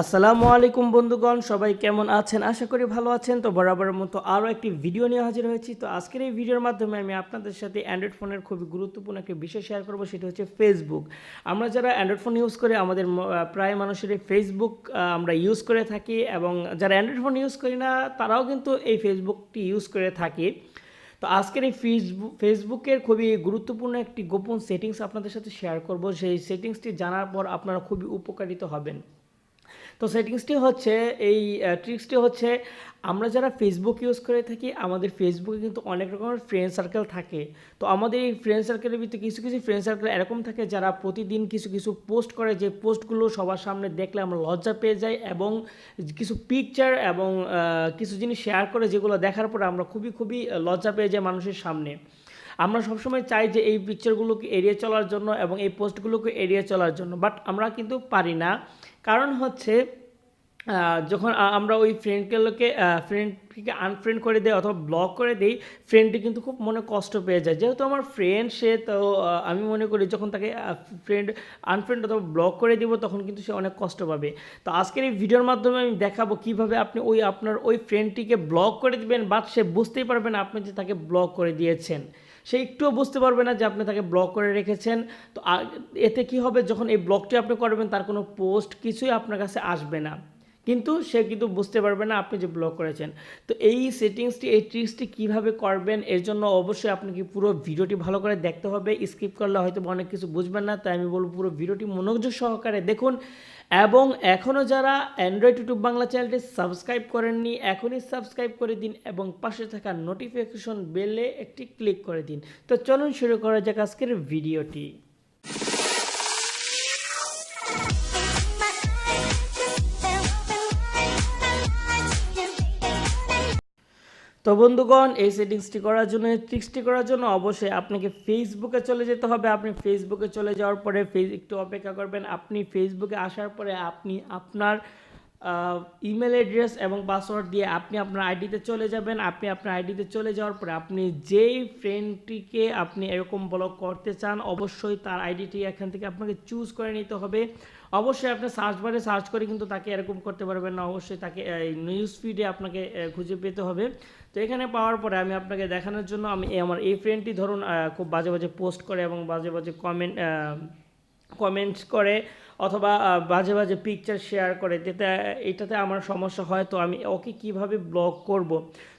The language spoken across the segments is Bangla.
আসসালামু আলাইকুম বন্ধুগণ, সবাই কেমন আছেন? আশা করি ভালো আছেন। তো বরাবরের মতো আরও একটি ভিডিও নিয়ে হাজির হয়েছি। তো আজকের এই ভিডিওর মাধ্যমে আমি আপনাদের সাথে অ্যান্ড্রয়েড ফোনের খুবই গুরুত্বপূর্ণ একটি বিষয় শেয়ার করব, সেটা হচ্ছে ফেসবুক। আমরা যারা অ্যান্ড্রয়েড ফোন ইউজ করি, আমাদের প্রায় মানুষেরই ফেসবুক আমরা ইউজ করে থাকি, এবং যারা অ্যান্ড্রয়েড ফোন ইউজ করি না তারাও কিন্তু এই ফেসবুকটি ইউজ করে থাকি। তো আজকের এই ফেসবুকের খুবই গুরুত্বপূর্ণ একটি গোপন সেটিংস আপনাদের সাথে শেয়ার করব। সেই সেটিংসটি জানার পর আপনারা খুবই উপকারিত হবেন। তো সেটিংসটি হচ্ছে এই ট্রিক্সটি হচ্ছে, আমরা যারা ফেসবুক ইউজ করে থাকি, আমাদের ফেসবুকে কিন্তু অনেক রকমের ফ্রেন্ড সার্কেল থাকে। তো আমাদের এই ফ্রেন্ড সার্কেলের ভিতরে কিছু কিছু ফ্রেন্ড সার্কেল এরকম থাকে যারা প্রতিদিন কিছু কিছু পোস্ট করে, যে পোস্টগুলো সবার সামনে দেখলে আমরা লজ্জা পেয়ে যাই, এবং কিছু পিকচার এবং কিছু জিনিস শেয়ার করে যেগুলো দেখার পরে আমরা খুবই খুবই লজ্জা পেয়ে যাই মানুষের সামনে। আমরা সবসময় চাই যে এই পিকচারগুলোকে এড়িয়ে চলার জন্য এবং এই পোস্টগুলোকে এড়িয়ে চলার জন্য, বাট আমরা কিন্তু পারি না। কারণ হচ্ছে যখন আমরা ওই ফ্রেন্ডকে আনফ্রেন্ড করে দেয় অথবা ব্লক করে দিই, ফ্রেন্ডটি কিন্তু খুব মনে কষ্ট পেয়ে যায়। যেহেতু আমার ফ্রেন্ড সে, তো আমি মনে করি যখন তাকে আনফ্রেন্ড অথবা ব্লক করে দিব তখন কিন্তু সে অনেক কষ্ট পাবে। তো আজকের এই ভিডিওর মাধ্যমে আমি দেখাবো কীভাবে আপনি আপনার ওই ফ্রেন্ডটিকে ব্লক করে দিবেন, বাট সে বুঝতেই পারবে না আপনি যে তাকে ব্লক করে দিয়েছেন। সে একটুও বুঝতে পারবে না যে আপনি তাকে ব্লক করে রেখেছেন। তো এতে কি হবে, যখন এই ব্লকটি আপনি করবেন তার কোনো পোস্ট কিছুই আপনার কাছে আসবে না, কিন্তু সে কিন্তু বুঝতে পারবে না আপনি যে ব্লক করেছেন। তো এই সেটিংসটি, এই ট্রিক্সটি কীভাবে করবেন, এর জন্য অবশ্যই আপনাকে পুরো ভিডিওটি ভালো করে দেখতে হবে। স্কিপ করলে হয়তো অনেক কিছু বুঝবেন না, তাই আমি বলবো পুরো ভিডিওটি মনোযোগ সহকারে দেখুন। এবং এখনও যারা অ্যান্ড্রয়েড ইউটিউব বাংলা চ্যানেলটি সাবস্ক্রাইব করেননি, এখনই সাবস্ক্রাইব করে দিন এবং পাশে থাকা নোটিফিকেশন বেলে একটি ক্লিক করে দিন। তো চলুন শুরু করা যাক আজকের ভিডিওটি। তো বন্ধুগণ, এই সেটিংসটি করার জন্য, ট্রিক্সটি করার জন্য অবশ্যই আপনাকে ফেসবুকে চলে যেতে হবে। আপনি ফেসবুকে চলে যাওয়ার পরে একটু অপেক্ষা করবেন। আপনি ফেসবুকে আসার পরে আপনি আপনার ইমেল অ্যাড্রেস এবং পাসওয়ার্ড দিয়ে আপনি আপনার আইডিতে চলে যাবেন। আপনি আপনার আইডিতে চলে যাওয়ার পরে আপনি যেই ফ্রেন্ডটিকে আপনি এরকম ব্লক করতে চান, অবশ্যই তার আইডিটি এখান থেকে আপনাকে চুজ করে নিতে হবে। অবশ্যই আপনি সার্চ বারে সার্চ করে কিন্তু তাকে এরকম করতে পারবেন না, অবশ্যই তাকে নিউজ ফিডে আপনাকে খুঁজে পেতে হবে। তো এখানে পাওয়ার পরে আমি আপনাকে দেখানোর জন্য আমি আমার এই ফ্রেন্ডটি ধরুন খুব বাজে বাজে পোস্ট করে এবং বাজে বাজে কমেন্টস করে অথবা বাজে বাজে পিকচার শেয়ার করে, এটাতে আমার সমস্যা হয়। তো আমি ওকে কিভাবে ব্লক করব,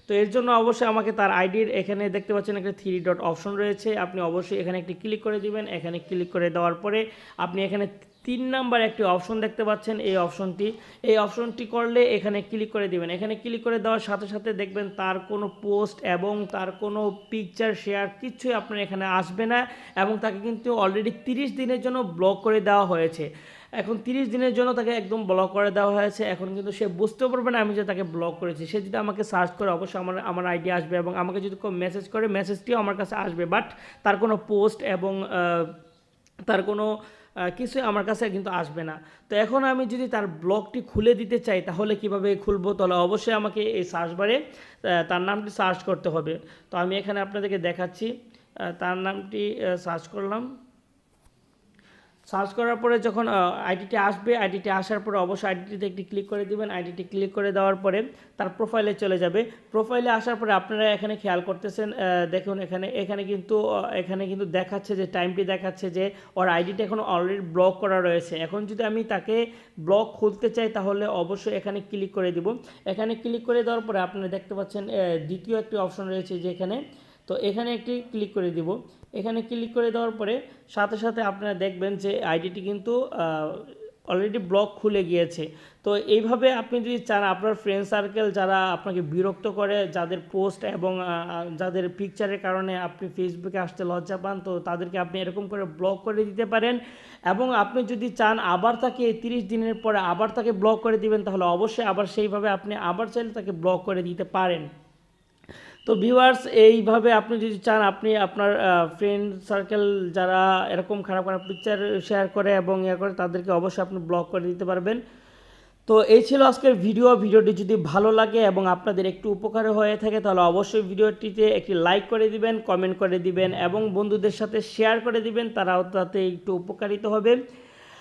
তো এর জন্য অবশ্যই আমাকে তার আইডির এখানে দেখতে পাচ্ছেন একটা 3 ডট অপশন রয়েছে, আপনি অবশ্যই এখানে একটি ক্লিক করে দিবেন। এখানে ক্লিক করে দেওয়ার পরে আপনি এখানে 3 নাম্বার একটি অপশন দেখতে পাচ্ছেন, এই অপশনটি করলে এখানে ক্লিক করে দিবেন। এখানে ক্লিক করে দেওয়ার সাথে সাথে দেখবেন তার কোনো পোস্ট এবং তার কোনো পিকচার শেয়ার কিছুই আপনার এখানে আসবে না, এবং তাকে কিন্তু অলরেডি 30 দিনের জন্য ব্লক করে দেওয়া হয়েছে। এখন 30 দিনের জন্য তাকে একদম ব্লক করে দেওয়া হয়েছে। এখন কিন্তু সে বুঝতেও পারবে না আমি যে তাকে ব্লক করেছি। সে যদি আমাকে সার্চ করে অবশ্যই আমার আইডি আসবে, এবং আমাকে যদি কেউ মেসেজ করে মেসেজটিও আমার কাছে আসবে, বাট তার কোনো পোস্ট এবং তার কোনো কিছুই আমার কাছে কিন্তু আসবে না। তো এখন আমি যদি তার ব্লগটি খুলে দিতে চাই তাহলে কিভাবে খুলবো, তাহলে অবশ্যই আমাকে এই সার্চ বারে তার নামটি সার্চ করতে হবে। তো আমি এখানে আপনাদেরকে দেখাচ্ছি, তার নামটি সার্চ করলাম। সার্চ করার পরে যখন আইডিটি আসবে, আইডিটি আসার পরে অবশ্যই আইডিটিতে একটি ক্লিক করে দিবেন। আইডিটি ক্লিক করে দেওয়ার পরে তার প্রোফাইলে চলে যাবে। প্রোফাইলে আসার পরে আপনারা এখানে খেয়াল করতেছেন, দেখুন এখানে কিন্তু দেখাচ্ছে যে টাইমটি দেখাচ্ছে যে ওর আইডিটা এখন অলরেডি ব্লক করা রয়েছে। এখন যদি আমি তাকে ব্লক খুলতে চাই তাহলে অবশ্যই এখানে ক্লিক করে দিব। এখানে ক্লিক করে দেওয়ার পরে আপনারা দেখতে পাচ্ছেন দ্বিতীয় একটি অপশন রয়েছে যে এখানে, তো এখানে একটি ক্লিক করে দিব। এখানে ক্লিক করে দেওয়ার পরে সাথে সাথে আপনারা দেখবেন যে আইডিটি কিন্তু অলরেডি ব্লক খুলে গিয়েছে। তো এইভাবে আপনি যদি চান আপনার ফ্রেন্ড সার্কেল যারা আপনাকে বিরক্ত করে, যাদের পোস্ট এবং যাদের পিকচারের কারণে আপনি ফেসবুকে আসতে লজ্জা পান, তো তাদেরকে আপনি এরকম করে ব্লক করে দিতে পারেন। এবং আপনি যদি চান আবার তাকে 30 দিনের পরে আবার তাকে ব্লক করে দিবেন, তাহলে অবশ্যই আবার সেইভাবে আপনি আবার চাইলে তাকে ব্লক করে দিতে পারেন। তো ভিউয়ার্স, এইভাবে আপনি যদি চান আপনি আপনার ফ্রেন্ড সার্কেল যারা এরকম খারাপ খারাপ পিকচার শেয়ার করে এবং করে, তাদেরকে অবশ্যই আপনি ব্লক করে দিতে পারবেন। তো এই ছিল আজকের ভিডিওটি যদি ভালো লাগে এবং আপনাদের একটু উপকারে হয়ে থাকে তাহলে অবশ্যই ভিডিওটিতে একটি লাইক করে দিবেন, কমেন্ট করে দিবেন এবং বন্ধুদের সাথে শেয়ার করে দিবেন, তারাও তাতে একটু উপকারিত হবে।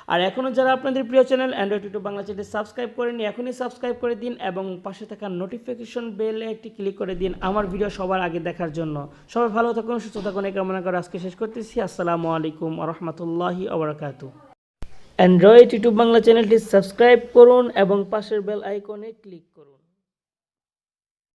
আর এখনও যারা আপনাদের প্রিয় channel Android YouTube Bangla channel subscribe করেনি এখনই সাবস্ক্রাইব করে দিন এবং পাশে থাকা নোটিফিকেশন বেলে একটি ক্লিক করে দিন আমার ভিডিও সবার আগে দেখার জন্য। সবাই ভালো থাকুন, সুস্থ থাকুন, এই কামনা করে আজকে শেষ করতেছি। আসসালামু আলাইকুম ওয়া রাহমাতুল্লাহি ওয়া বারাকাতুহু। অ্যান্ড্রয়েড ইউটিউব বাংলা চ্যানেলটি সাবস্ক্রাইব করুন এবং পাশের বেল আইকনে ক্লিক করুন।